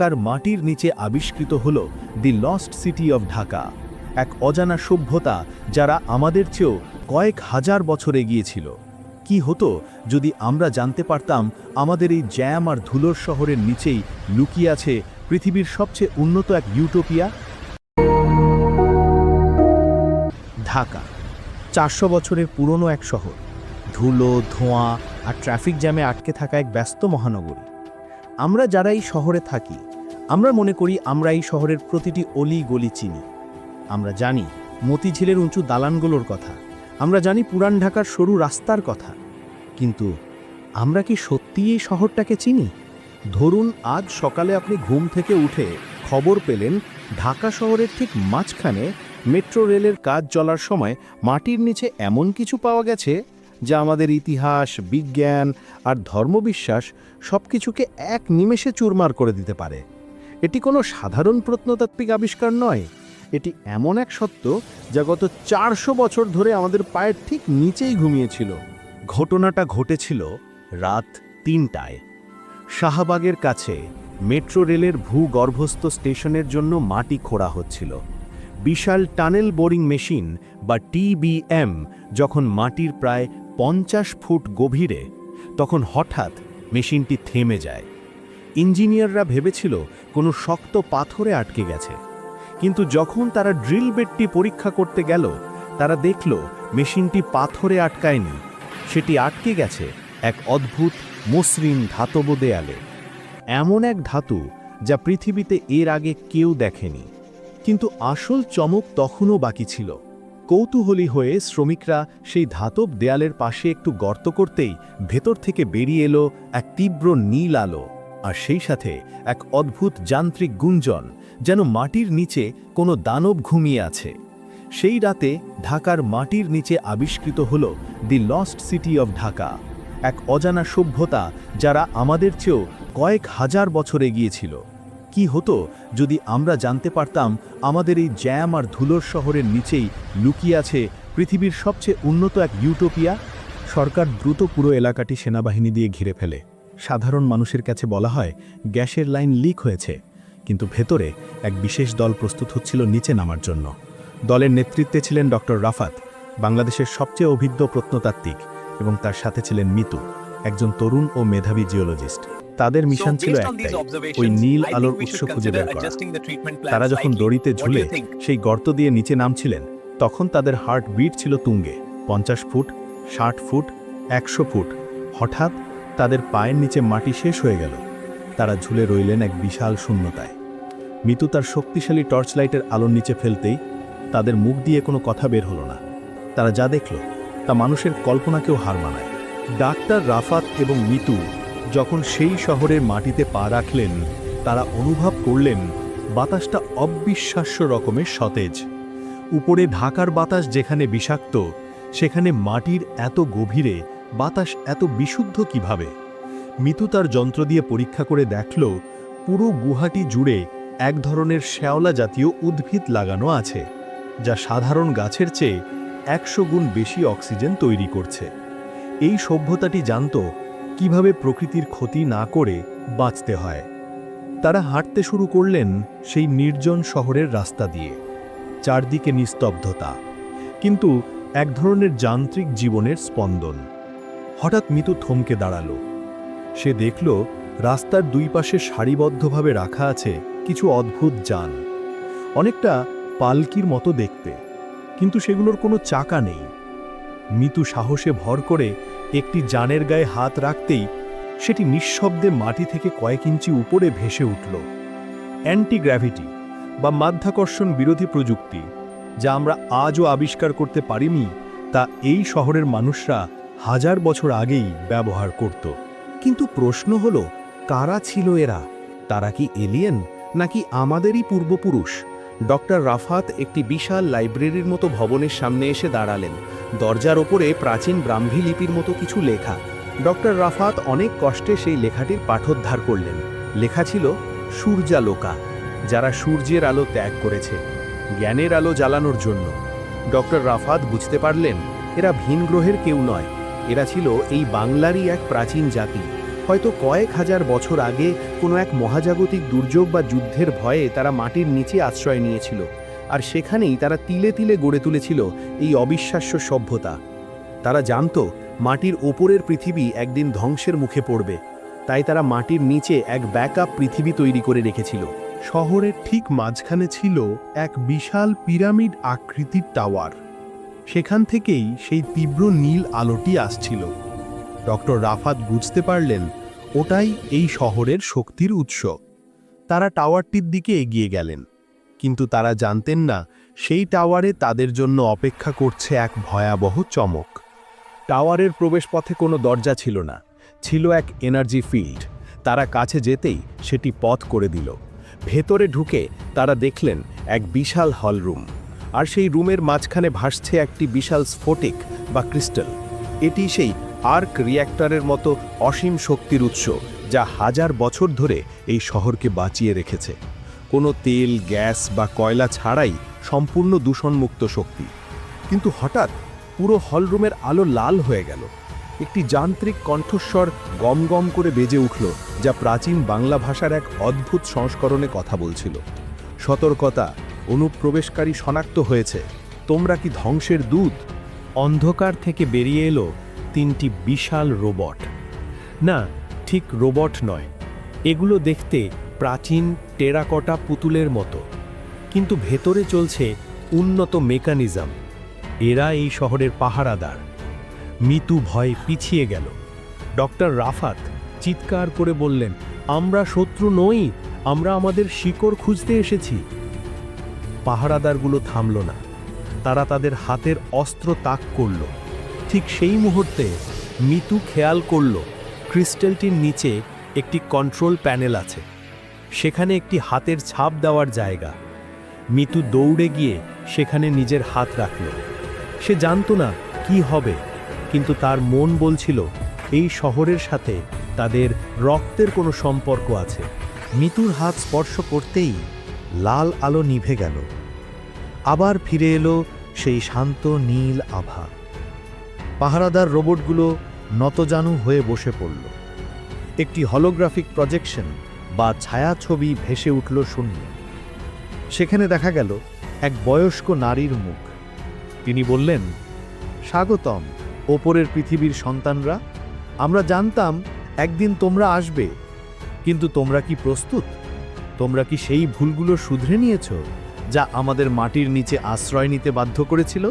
তার মাটির নিচে আবিষ্কৃত হল দি লস্ট সিটি অফ ঢাকা, এক অজানা সভ্যতা যারা আমাদের চেয়েও কয়েক হাজার বছর এগিয়েছিল। কি হতো যদি আমরা জানতে পারতাম আমাদের এই জ্যাম আর ধুলোর শহরের নিচেই লুকিয়ে আছে পৃথিবীর সবচেয়ে উন্নত এক ইউটোপিয়া? ঢাকা 400 বছরের পুরনো এক শহর, ধুলো, ধোঁয়া আর ট্রাফিক জ্যামে আটকে থাকা এক ব্যস্ত মহানগরী। আমরা যারা এই শহরে থাকি, আমরা মনে করি আমরা এই শহরের প্রতিটি অলি গলি চিনি। আমরা জানি মতিঝিলের উঁচু দালানগুলোর কথা, আমরা জানি পুরান ঢাকার সরু রাস্তার কথা, কিন্তু আমরা কি সত্যিই এই শহরটাকে চিনি? ধরুন আজ সকালে আপনি ঘুম থেকে উঠে খবর পেলেন ঢাকা শহরের ঠিক মাঝখানে মেট্রো রেলের কাজ চলার সময় মাটির নিচে এমন কিছু পাওয়া গেছে যা আমাদের ইতিহাস, বিজ্ঞান আর ধর্মবিশ্বাস সবকিছুকে এক নিমেষে চুরমার করে দিতে পারে। এটি কোনো সাধারণ প্রত্নতাত্ত্বিক আবিষ্কার নয়, এটি এমন এক সত্য যা গত 400 বছর ধরে আমাদের পায়ের ঠিক নিচেই ঘুমিয়েছিল। ঘটনাটা ঘটেছিল রাত 3টায়। শাহবাগের কাছে মেট্রো রেলের ভূগর্ভস্থ স্টেশনের জন্য মাটি খোঁড়া হচ্ছিল। বিশাল টানেল বোরিং মেশিন বা টিবিএম যখন মাটির প্রায় 50 ফুট গভীরে, তখন হঠাৎ মেশিনটি থেমে যায়। ইঞ্জিনিয়াররা ভেবেছিল কোনো শক্ত পাথরে আটকে গেছে, কিন্তু যখন তারা ড্রিল বেডটি পরীক্ষা করতে গেল, তারা দেখল মেশিনটি পাথরে আটকায়নি, সেটি আটকে গেছে এক অদ্ভুত মসৃণ ধাতব দেয়ালে। এমন এক ধাতু যা পৃথিবীতে এর আগে কেউ দেখেনি। কিন্তু আসল চমক তখনও বাকি ছিল। কৌতূহলী হয়ে শ্রমিকরা সেই ধাতব দেয়ালের পাশে একটু গর্ত করতেই ভেতর থেকে বেরিয়ে এলো এক তীব্র নীল আলো, আর সেই সাথে এক অদ্ভুত যান্ত্রিক গুঞ্জন, যেন মাটির নিচে কোনো দানব ঘুমিয়ে আছে। সেই রাতে ঢাকার মাটির নিচে আবিষ্কৃত হল দি লস্ট সিটি অফ ঢাকা, এক অজানা সভ্যতা যারা আমাদের চেয়েও কয়েক হাজার বছর এগিয়েছিল। কি হতো যদি আমরা জানতে পারতাম আমাদের এই জ্যাম আর ধুলোর শহরের নিচেই লুকিয়ে আছে পৃথিবীর সবচেয়ে উন্নত এক ইউটোপিয়া? সরকার দ্রুত পুরো এলাকাটি সেনাবাহিনী দিয়ে ঘিরে ফেলে। সাধারণ মানুষের কাছে বলা হয় গ্যাসের লাইন লিক হয়েছে, কিন্তু ভেতরে এক বিশেষ দল প্রস্তুত হচ্ছিল নিচে নামার জন্য। দলের নেতৃত্বে ছিলেন ডক্টর রাফাত, বাংলাদেশের সবচেয়ে অভিজ্ঞ প্রত্নতাত্ত্বিক, এবং তার সাথে ছিলেন মিতু, একজন তরুণ ও মেধাবী জিওলজিস্ট। তাদের মিশন ছিল একটাই, ওই নীল আলোর উৎস খুঁজে বের করা। তারা যখন দড়িতে ঝুলে সেই গর্ত দিয়ে নিচে নামছিলেন, তখন তাদের হার্ট বিট ছিল তুঙ্গে। 50 ফুট, 60 ফুট, 100 ফুট। হঠাৎ তাদের পায়ের নিচে মাটি শেষ হয়ে গেল। তারা ঝুলে রইলেন এক বিশাল শূন্যতায়। মিতু তার শক্তিশালী টর্চ লাইটের আলোর নিচে ফেলতেই তাদের মুখ দিয়ে কোনো কথা বের হলো না। তারা যা দেখল তা মানুষের কল্পনাকেও হার মানায়। ডাক্তার রাফাত এবং মিতু যখন সেই শহরের মাটিতে পা রাখলেন, তারা অনুভব করলেন বাতাসটা অবিশ্বাস্য রকমের সতেজ। উপরে ঢাকার বাতাস যেখানে বিষাক্ত, সেখানে মাটির এত গভীরে বাতাস এত বিশুদ্ধ কিভাবে? মিতু তার যন্ত্র দিয়ে পরীক্ষা করে দেখল পুরো গুহাটি জুড়ে এক ধরনের শ্যাওলা জাতীয় উদ্ভিদ লাগানো আছে, যা সাধারণ গাছের চেয়ে 100 গুণ বেশি অক্সিজেন তৈরি করছে। এই সভ্যতাটি জানত কিভাবে প্রকৃতির ক্ষতি না করে বাঁচতে হয়। তারা হাঁটতে শুরু করলেন সেই নির্জন শহরের রাস্তা দিয়ে। চারদিকে নিস্তব্ধতা, কিন্তু এক ধরনের যান্ত্রিক জীবনের স্পন্দন। হঠাৎ মিতু থমকে দাঁড়ালো। সে দেখল রাস্তার দুই পাশে সারিবদ্ধভাবে রাখা আছে কিছু অদ্ভুত যান, অনেকটা পালকির মতো দেখতে, কিন্তু সেগুলোর কোনো চাকা নেই। মিতু সাহসে ভর করে একটি যানের গায়ে হাত রাখতেই সেটি নিঃশব্দে মাটি থেকে কয়েক ইঞ্চি উপরে ভেসে উঠল। অ্যান্টি-গ্র্যাভিটি বা মাধ্যাকর্ষণ বিরোধী প্রযুক্তি, যা আমরা আজও আবিষ্কার করতে পারিনি, তা এই শহরের মানুষরা হাজার বছর আগেই ব্যবহার করত। কিন্তু প্রশ্ন হলো, কারা ছিল এরা? তারা কি এলিয়েন নাকি আমাদেরই পূর্বপুরুষ? ডক্টর রাফাত একটি বিশাল লাইব্রেরির মতো ভবনের সামনে এসে দাঁড়ালেন। দরজার ওপরে প্রাচীন ব্রাহ্মী লিপির মতো কিছু লেখা। ডক্টর রাফাত অনেক কষ্টে সেই লেখাটির পাঠোদ্ধার করলেন। লেখা ছিল সূর্যালোকা, যারা সূর্যের আলো ত্যাগ করেছে জ্ঞানের আলো জ্বালানোর জন্য। ডক্টর রাফাত বুঝতে পারলেন এরা ভিন গ্রহের কেউ নয়, এরা ছিল এই বাংলারই এক প্রাচীন জাতি, হয়তো কয়েক হাজার বছর আগে কোনো এক মহাজাগতিক দুর্যোগ বা যুদ্ধের ভয়ে তারা মাটির নিচে আশ্রয় নিয়েছিল, আর সেখানেই তারা তিলে তিলে গড়ে তুলেছিল এই অবিশ্বাস্য সভ্যতা। তারা জানতো মাটির ওপরের পৃথিবী একদিন ধ্বংসের মুখে পড়বে, তাই তারা মাটির নিচে এক ব্যাকআপ পৃথিবী তৈরি করে রেখেছিল। শহরের ঠিক মাঝখানে ছিল এক বিশাল পিরামিড আকৃতির টাওয়ার। সেখান থেকেই সেই তীব্র নীল আলোটি আসছিল। ডক্টর রাফাত বুঝতে পারলেন ওটাই এই শহরের শক্তির উৎস। তারা টাওয়ারটির দিকে এগিয়ে গেলেন, কিন্তু তারা জানতেন না সেই টাওয়ারে তাদের জন্য অপেক্ষা করছে এক ভয়াবহ চমক। টাওয়ারের প্রবেশপথে কোনো দরজা ছিল না, ছিল এক এনার্জি ফিল্ড। তারা কাছে যেতেই সেটি পথ করে দিল। ভেতরে ঢুকে তারা দেখলেন এক বিশাল হলরুম, আর সেই রুমের মাঝখানে ভাসছে একটি বিশাল স্ফটিক বা ক্রিস্টাল। এটি সেই আর্ক রিঅ্যাক্টরের মতো অসীম শক্তির উৎস, যা হাজার বছর ধরে এই শহরকে বাঁচিয়ে রেখেছে। কোনো তেল, গ্যাস বা কয়লা ছাড়াই সম্পূর্ণ দূষণমুক্ত শক্তি। কিন্তু হঠাৎ পুরো হলরুমের আলো লাল হয়ে গেল। একটি যান্ত্রিক কণ্ঠস্বর গম গম করে বেজে উঠল, যা প্রাচীন বাংলা ভাষার এক অদ্ভুত সংস্করণে কথা বলছিল। সতর্কতা, অনুপ্রবেশকারী শনাক্ত হয়েছে, তোমরা কি ধ্বংসের দূত? অন্ধকার থেকে বেরিয়ে এলো তিনটি বিশাল রোবট। না, ঠিক রোবট নয়, এগুলো দেখতে প্রাচীন টেরাকোটা পুতুলের মতো, কিন্তু ভেতরে চলছে উন্নত মেকানিজম। এরা এই শহরের পাহারাদার। মিতু ভয়ে পিছিয়ে গেল। ডক্টর রাফাত চিৎকার করে বললেন, আমরা শত্রু নই, আমরা আমাদের শিকড় খুঁজতে এসেছি। পাহারাদারগুলো থামল না, তারা তাদের হাতের অস্ত্র তাক করল। ঠিক সেই মুহূর্তে মিতু খেয়াল করল ক্রিস্টালটির নিচে একটি কন্ট্রোল প্যানেল আছে, সেখানে একটি হাতের ছাপ দেওয়ার জায়গা। মিতু দৌড়ে গিয়ে সেখানে নিজের হাত রাখল। সে জানতো না কি হবে, কিন্তু তার মন বলছিল এই শহরের সাথে তাদের রক্তের কোনো সম্পর্ক আছে। মিতুর হাত স্পর্শ করতেই লাল আলো নিভে গেল। আবার ফিরে এলো সেই শান্ত নীল আভা। পাহারাদার রোবটগুলো নতজানু হয়ে বসে পড়ল। একটি হলোগ্রাফিক প্রজেকশন বা ছায়াছবি ভেসে উঠল শূন্যে। সেখানে দেখা গেল এক বয়স্ক নারীর মুখ। তিনি বললেন, স্বাগতম ওপরের পৃথিবীর সন্তানরা। আমরা জানতাম একদিন তোমরা আসবে, কিন্তু তোমরা কি প্রস্তুত? তোমরা কি সেই ভুলগুলো শুধরে নিয়েছ যা আমাদের মাটির নিচে আশ্রয় নিতে বাধ্য করেছিল?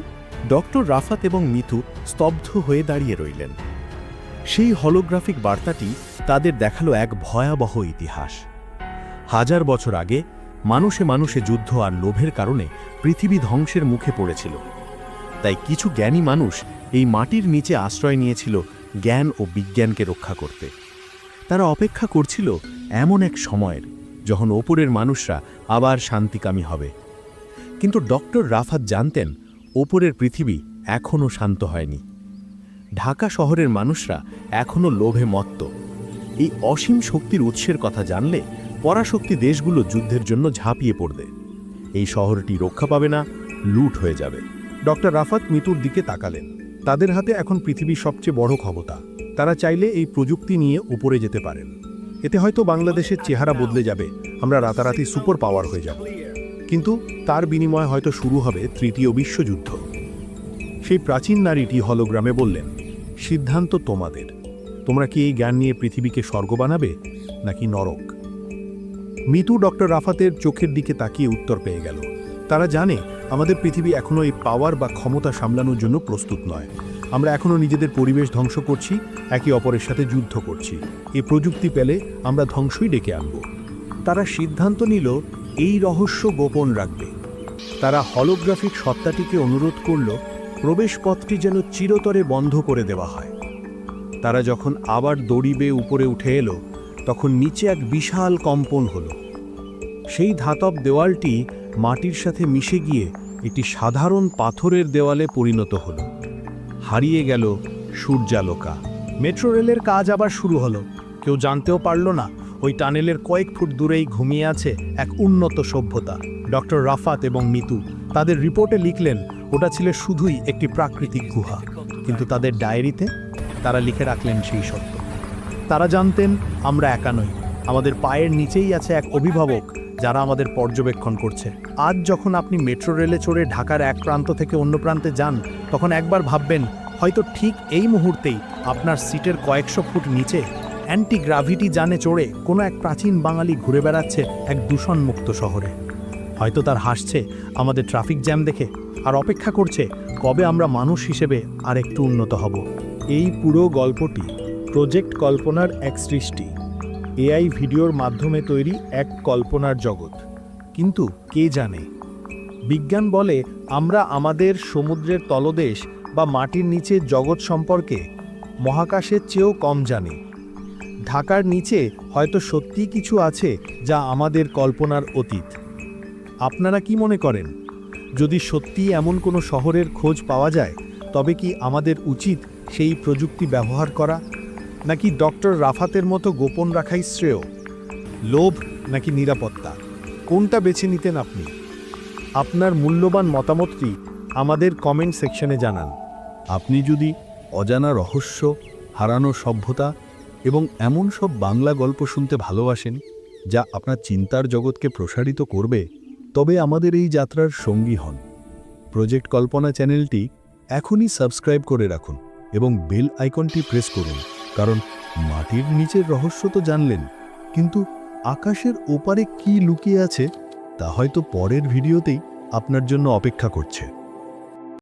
ডক্টর রাফাত এবং মিতু স্তব্ধ হয়ে দাঁড়িয়ে রইলেন। সেই হলোগ্রাফিক বার্তাটি তাদের দেখালো এক ভয়াবহ ইতিহাস। হাজার বছর আগে মানুষে মানুষে যুদ্ধ আর লোভের কারণে পৃথিবী ধ্বংসের মুখে পড়েছিল। তাই কিছু জ্ঞানী মানুষ এই মাটির নিচে আশ্রয় নিয়েছিল জ্ঞান ও বিজ্ঞানকে রক্ষা করতে। তারা অপেক্ষা করছিল এমন এক সময়ের যখন ওপরের মানুষরা আবার শান্তিকামী হবে। কিন্তু ডক্টর রাফাত জানতেন ওপরের পৃথিবী এখনও শান্ত হয়নি। ঢাকা শহরের মানুষরা এখনও লোভে মত্ত। এই অসীম শক্তির উৎসের কথা জানলে পরাশক্তি দেশগুলো যুদ্ধের জন্য ঝাঁপিয়ে পড়বে। এই শহরটি রক্ষা পাবে না, লুট হয়ে যাবে। ডক্টর রাফাত মিতুর দিকে তাকালেন। তাদের হাতে এখন পৃথিবীর সবচেয়ে বড় ক্ষমতা। তারা চাইলে এই প্রযুক্তি নিয়ে উপরে যেতে পারেন। এতে হয়তো বাংলাদেশের চেহারা বদলে যাবে, আমরা রাতারাতি সুপার পাওয়ার হয়ে যাব। কিন্তু তার বিনিময়ে হয়তো শুরু হবে তৃতীয় বিশ্বযুদ্ধ। সেই প্রাচীন নারীটি হলোগ্রামে বললেন, সিদ্ধান্ত তোমাদের। তোমরা কি এই জ্ঞান নিয়ে পৃথিবীকে স্বর্গ বানাবে নাকি নরক? মিতু ডক্টর রাফাতের চোখের দিকে তাকিয়ে উত্তর পেয়ে গেল। তারা জানে আমাদের পৃথিবী এখনও এই পাওয়ার বা ক্ষমতা সামলানোর জন্য প্রস্তুত নয়। আমরা এখনও নিজেদের পরিবেশ ধ্বংস করছি, একে অপরের সাথে যুদ্ধ করছি। এই প্রযুক্তি পেলে আমরা ধ্বংসই ডেকে আনব। তারা সিদ্ধান্ত নিল এই রহস্য গোপন রাখবে। তারা হলোগ্রাফিক সত্তাটিকে অনুরোধ করল প্রবেশপথটি যেন চিরতরে বন্ধ করে দেওয়া হয়। তারা যখন আবার দড়ি বেয়ে উপরে উঠে এলো, তখন নিচে এক বিশাল কম্পন হলো। সেই ধাতব দেওয়ালটি মাটির সাথে মিশে গিয়ে একটি সাধারণ পাথরের দেওয়ালে পরিণত হলো। হারিয়ে গেল সূর্যালোকা। মেট্রো রেলের কাজ আবার শুরু হলো। কেউ জানতেও পারল না ওই টানেলের কয়েক ফুট দূরেই ঘুমিয়ে আছে এক উন্নত সভ্যতা। ডক্টর রাফাত এবং মিতু তাদের রিপোর্টে লিখলেন ওটা ছিল শুধুই একটি প্রাকৃতিক গুহা, কিন্তু তাদের ডায়েরিতে তারা লিখে রাখলেন সেই সত্য। তারা জানতেন আমরা একা নই, আমাদের পায়ের নিচেই আছে এক অভিভাবক যারা আমাদের পর্যবেক্ষণ করছে। আজ যখন আপনি মেট্রো রেলে চড়ে ঢাকার এক প্রান্ত থেকে অন্য প্রান্তে যান, তখন একবার ভাববেন হয়তো ঠিক এই মুহূর্তেই আপনার সিটের কয়েকশো ফুট নিচে অ্যান্টি গ্র্যাভিটি যানে চড়ে কোনো এক প্রাচীন বাঙালি ঘুরে বেড়াচ্ছে এক দূষণমুক্ত শহরে। হয়তো তার হাসছে আমাদের ট্রাফিক জ্যাম দেখে, আর অপেক্ষা করছে কবে আমরা মানুষ হিসেবে আর একটু উন্নত হব। এই পুরো গল্পটি প্রজেক্ট কল্পনার এক সৃষ্টি, এআই ভিডিওর মাধ্যমে তৈরি এক কল্পনার জগৎ। কিন্তু কে জানে, বিজ্ঞান বলে আমরা আমাদের সমুদ্রের তলদেশ বা মাটির নিচে জগৎ সম্পর্কে মহাকাশের চেয়েও কম জানি। ঢাকার নিচে হয়তো সত্যিই কিছু আছে যা আমাদের কল্পনার অতীত। আপনারা কি মনে করেন, যদি সত্যিই এমন কোনো শহরের খোঁজ পাওয়া যায়, তবে কি আমাদের উচিত সেই প্রযুক্তি ব্যবহার করা, নাকি ডক্টর রাফাতের মতো গোপন রাখাই শ্রেয়? লোভ নাকি নিরাপত্তা, কোনটা বেছে নিতেন আপনি? আপনার মূল্যবান মতামতটি আমাদের কমেন্ট সেকশনে জানান। আপনি যদি অজানা রহস্য, হারানো সভ্যতা এবং এমন সব বাংলা গল্প শুনতে ভালোবাসেন যা আপনার চিন্তার জগৎকে প্রসারিত করবে, তবে আমাদের এই যাত্রার সঙ্গী হন। প্রজেক্ট কল্পনা চ্যানেলটি এখনই সাবস্ক্রাইব করে রাখুন এবং বেল আইকনটি প্রেস করুন, কারণ মাটির নিচের রহস্য তো জানলেন, কিন্তু আকাশের ওপারে কি লুকিয়ে আছে তা হয়তো পরের ভিডিওতেই আপনার জন্য অপেক্ষা করছে।